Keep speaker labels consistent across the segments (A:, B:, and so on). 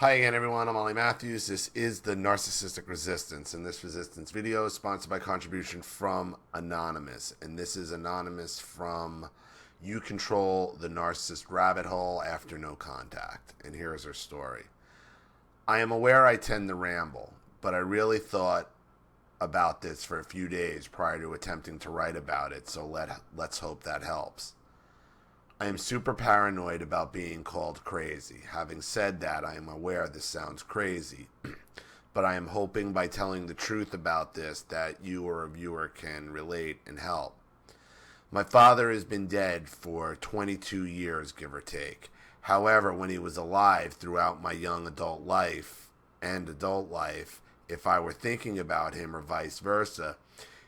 A: Hi again, everyone. I'm Ollie Matthews. This is the Narcissistic Resistance, and this resistance video is sponsored by contribution from Anonymous. And this is Anonymous from You Control the Narcissist Rabbit Hole After No Contact. And here's her story. I am aware I tend to ramble, but I really thought about this for a few days prior to attempting to write about it, so let's hope that helps. I am super paranoid about being called crazy. Having said that, I am aware this sounds crazy, but I am hoping by telling the truth about this that you or a viewer can relate and help. My father has been dead for 22 years, give or take. However, when he was alive throughout my young adult life and adult life, if I were thinking about him or vice versa,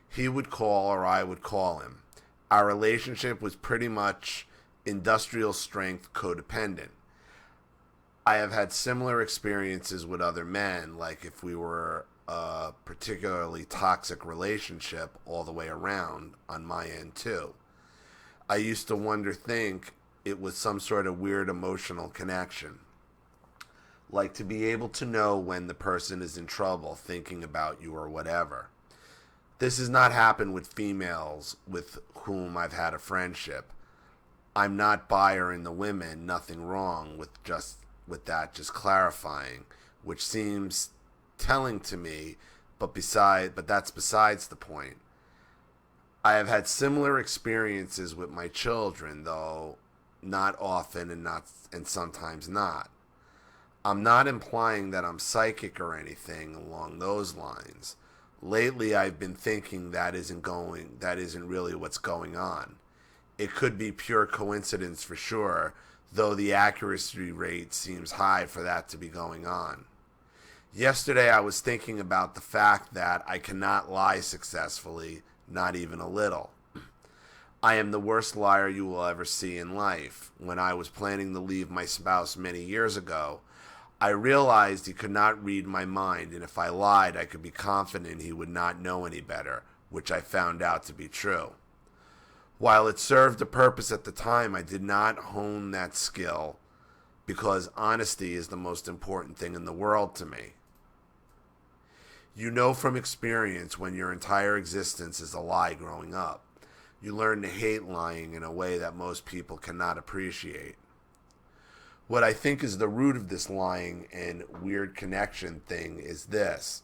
A: he would call or I would call him. Our relationship was pretty much industrial strength codependent. I have had similar experiences with other men, like if we were a particularly toxic relationship all the way around on my end too. I used to think it was some sort of weird emotional connection. Like to be able to know when the person is in trouble thinking about you or whatever. This has not happened with females with whom I've had a friendship. I'm not buyer in the women, nothing wrong with that, just clarifying, which seems telling to me, but that's besides the point. I have had similar experiences with my children, though not often and sometimes not. I'm not implying that I'm psychic or anything along those lines. Lately I've been thinking that isn't really what's going on. It could be pure coincidence for sure, though the accuracy rate seems high for that to be going on. Yesterday I was thinking about the fact that I cannot lie successfully, not even a little. I am the worst liar you will ever see in life. When I was planning to leave my spouse many years ago, I realized he could not read my mind, and if I lied, I could be confident he would not know any better, which I found out to be true. While it served a purpose at the time, I did not hone that skill because honesty is the most important thing in the world to me. You know from experience when your entire existence is a lie growing up. You learn to hate lying in a way that most people cannot appreciate. What I think is the root of this lying and weird connection thing is this.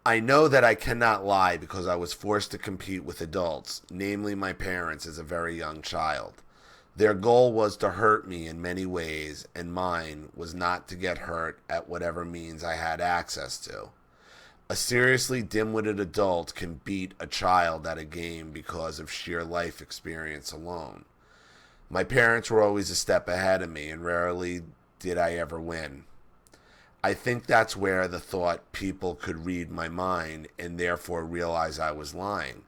A: I know that I cannot lie because I was forced to compete with adults, namely my parents, as a very young child. Their goal was to hurt me in many ways, and mine was not to get hurt at whatever means I had access to. A seriously dim-witted adult can beat a child at a game because of sheer life experience alone. My parents were always a step ahead of me, and rarely did I ever win. I think that's where the thought people could read my mind and therefore realize I was lying.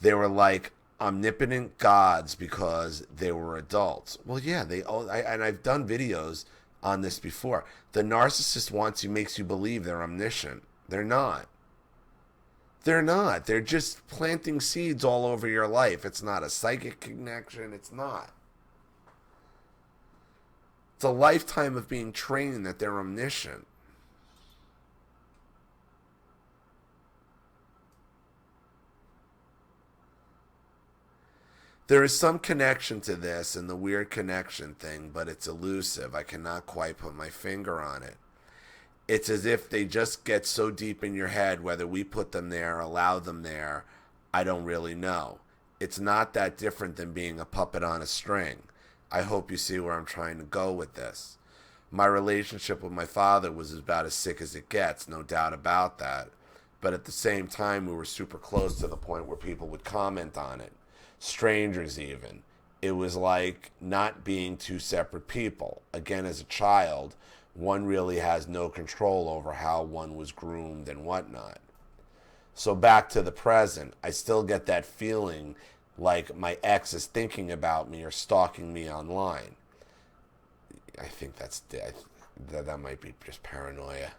A: They were like omnipotent gods because they were adults. Well, yeah, and I've done videos on this before. The narcissist makes you believe they're omniscient. They're not. They're not. They're just planting seeds all over your life. It's not a psychic connection. It's not. It's a lifetime of being trained that they're omniscient. There is some connection to this and the weird connection thing, but it's elusive. I cannot quite put my finger on it. It's as if they just get so deep in your head, whether we put them there, allow them there, I don't really know. It's not that different than being a puppet on a string. I hope you see where I'm trying to go with this. My relationship with my father was about as sick as it gets, no doubt about that. But at the same time, we were super close to the point where people would comment on it. Strangers even. It was like not being two separate people. Again, as a child, one really has no control over how one was groomed and whatnot. So back to the present, I still get that feeling like my ex is thinking about me or stalking me online. I think that might be just paranoia.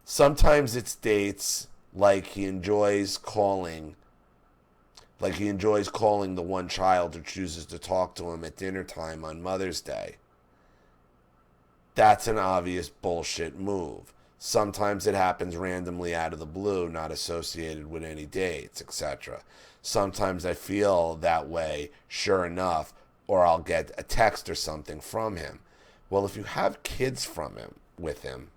A: Sometimes it states like he enjoys calling the one child who chooses to talk to him at dinner time on Mother's Day. That's an obvious bullshit move. Sometimes it happens randomly out of the blue, not associated with any dates, etc. Sometimes I feel that way, sure enough, or I'll get a text or something from him. Well, if you have kids from him, with him,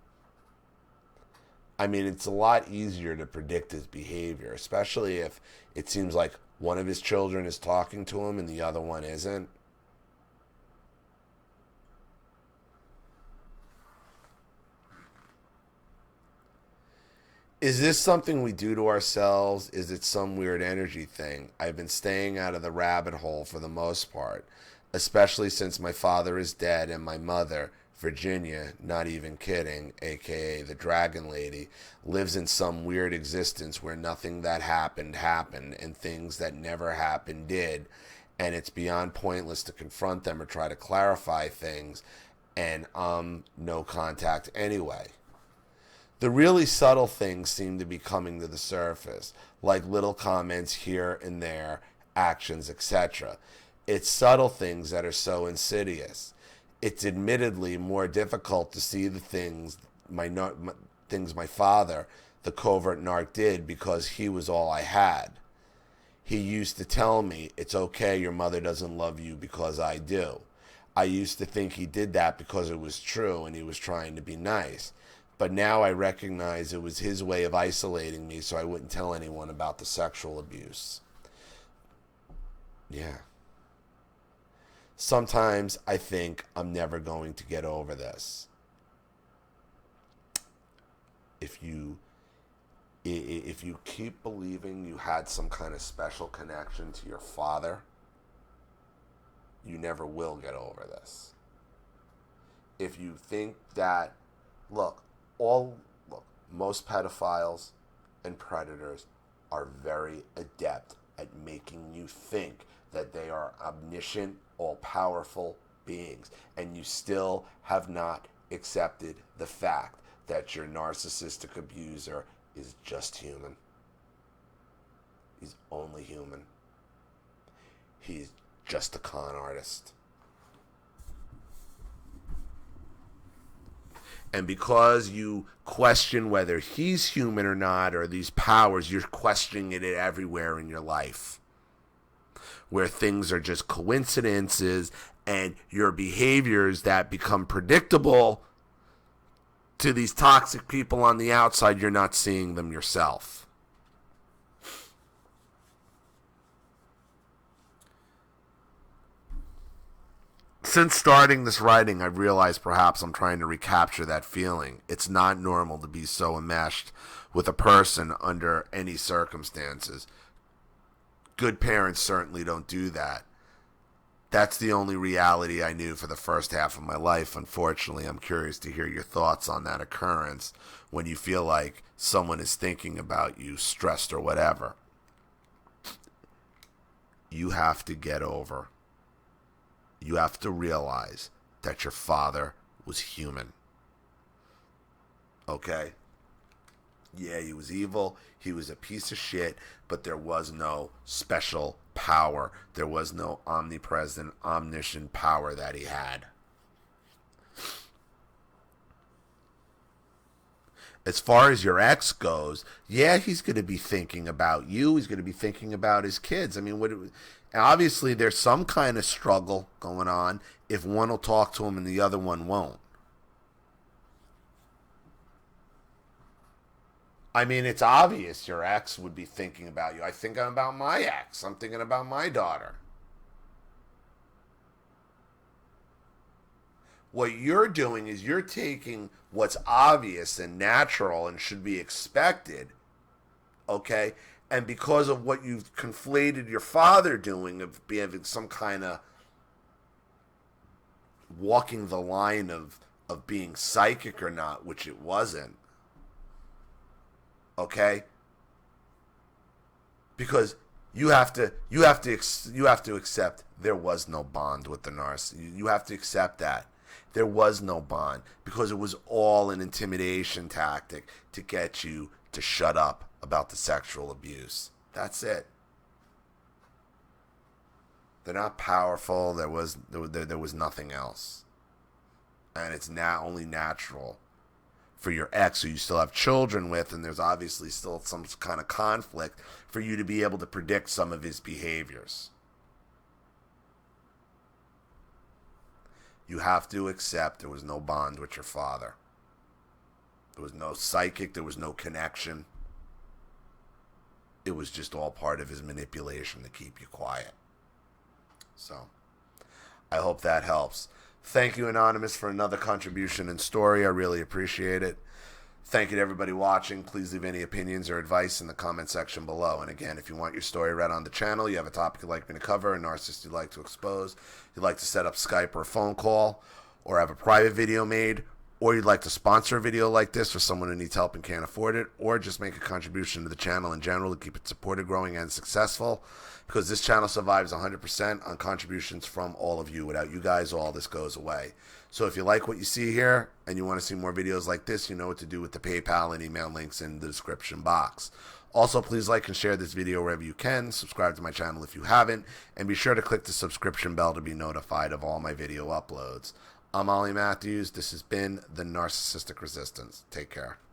A: I mean, it's a lot easier to predict his behavior, especially if it seems like one of his children is talking to him and the other one isn't. Is this something we do to ourselves? Is it some weird energy thing? I've been staying out of the rabbit hole for the most part, especially since my father is dead and my mother, Virginia, not even kidding, aka the Dragon Lady, lives in some weird existence where nothing that happened happened and things that never happened did, and it's beyond pointless to confront them or try to clarify things, and no contact anyway. The really subtle things seem to be coming to the surface, like little comments here and there, actions, etc. It's subtle things that are so insidious. It's admittedly more difficult to see the things my father, the covert narc, did because he was all I had. He used to tell me, it's okay, your mother doesn't love you because I do. I used to think he did that because it was true and he was trying to be nice. But now I recognize it was his way of isolating me so I wouldn't tell anyone about the sexual abuse. Yeah. Sometimes I think I'm never going to get over this. If you keep believing you had some kind of special connection to your father, you never will get over this. If you think that, look, most pedophiles and predators are very adept at making you think that they are omniscient, all-powerful beings, and you still have not accepted the fact that your narcissistic abuser is just human. He's only human. He's just a con artist. And because you question whether he's human or not, or these powers, you're questioning it everywhere in your life, where things are just coincidences and your behaviors that become predictable to these toxic people on the outside, you're not seeing them yourself. Since starting this writing, I've realized perhaps I'm trying to recapture that feeling. It's not normal to be so enmeshed with a person under any circumstances. Good parents certainly don't do that. That's the only reality I knew for the first half of my life. Unfortunately, I'm curious to hear your thoughts on that occurrence when you feel like someone is thinking about you, stressed or whatever. You have to get over. You have to realize that your father was human. Okay? Yeah, he was evil. He was a piece of shit, but there was no special power. There was no omnipresent, omniscient power that he had. As far as your ex goes, yeah, he's going to be thinking about you. He's going to be thinking about his kids. I mean, obviously there's some kind of struggle going on if one will talk to him and the other one won't. I mean, it's obvious your ex would be thinking about you. I think about my ex. I'm thinking about my daughter. What you're doing is you're taking what's obvious and natural and should be expected, okay? And because of what you've conflated your father doing, of having some kind of walking the line of being psychic or not, which it wasn't, okay? Because you have to accept there was no bond with the narcissist. You have to accept that. There was no bond because it was all an intimidation tactic to get you to shut up about the sexual abuse. That's it. They're not powerful. There was nothing else. and it's now only natural for your ex, who you still have children with, and there's obviously still some kind of conflict, for you to be able to predict some of his behaviors. You have to accept there was no bond with your father. There was no psychic, there was no connection. It was just all part of his manipulation to keep you quiet. So, I hope that helps. Thank you, Anonymous, for another contribution and story. I really appreciate it. Thank you to everybody watching. Please leave any opinions or advice in the comment section below. And again, if you want your story read on the channel, you have a topic you'd like me to cover, a narcissist you'd like to expose, you'd like to set up Skype or a phone call, or have a private video made, or you'd like to sponsor a video like this for someone who needs help and can't afford it, or just make a contribution to the channel in general to keep it supported, growing, and successful, because this channel survives 100% on contributions from all of you. Without you guys, all this goes away. So if you like what you see here and you want to see more videos like this, you know what to do with the PayPal and email links in the description box. Also, please like and share this video wherever you can. Subscribe to my channel if you haven't, and be sure to click the subscription bell to be notified of all my video uploads. I'm Ollie Matthews. This has been the Narcissistic Resistance. Take care.